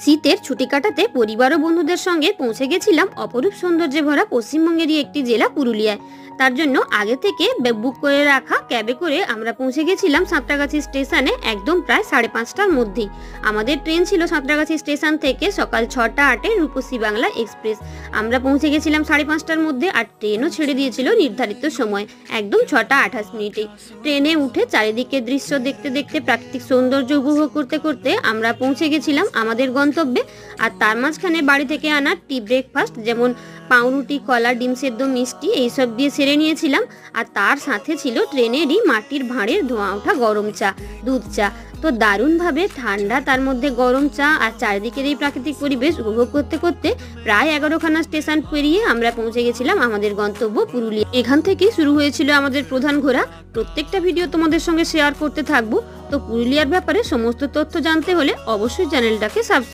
শীতের ছুটি কাটাতে পরিবার ও বন্ধুদের সঙ্গে পৌঁছে গেছিলাম অপরূপ সৌন্দর্যে ভরা পশ্চিমবঙ্গেরই একটি জেলা পুরুলিয়ায়। তার জন্য আগে থেকে বুক করে রাখা ক্যাবে করে আমরা পৌঁছে গেছিলাম সাঁতরাগাছি স্টেশনে একদম প্রায় 5:30টার মধ্যেই। আমাদের ট্রেন ছিল সাঁতরাগাছি স্টেশন থেকে সকাল 6:08-এ রূপসী বাংলা এক্সপ্রেস। আমরা পৌঁছে গেছিলাম 5:30টার মধ্যে, আর ট্রেনও ছেড়ে দিয়েছিল নির্ধারিত সময় একদম 6:28। ট্রেনে উঠে চারিদিকে দৃশ্য দেখতে দেখতে প্রাকৃতিক সৌন্দর্য উপভোগ করতে করতে আমরা পৌঁছে গেছিলাম আমাদের গন্তব্যে। আর তার মাঝখানে বাড়ি থেকে আনা টি ব্রেকফাস্ট, যেমন পাউরুটি, কলা, ডিম সেদ্ধ, মিষ্টি, এইসব দিয়ে সেরে নিয়েছিলাম। আর তার সাথে ছিল ট্রেনেরই মাটির ভাঁড়ের ধোঁয়া ওঠা গরম চা, দুধ চা। তো দারুণভাবে ঠান্ডা, তার মধ্যে গরম চা আর চারিদিকের এই প্রাকৃতিক পরিবেশ উপভোগ করতে করতে প্রায় 11খানা স্টেশন পেরিয়ে আমরা পৌঁছে গেছিলাম আমাদের গন্তব্য পুরুলিয়া। এখান থেকেই শুরু হয়েছিল আমাদের প্রধান ঘোরা। প্রত্যেকটা ভিডিও তোমাদের সঙ্গে শেয়ার করতে থাকবো। তো পুরুলিয়ার ব্যাপারে সমস্ত তথ্য জানতে হলে অবশ্যই চ্যানেলটাকে সাবস্ক্রাইব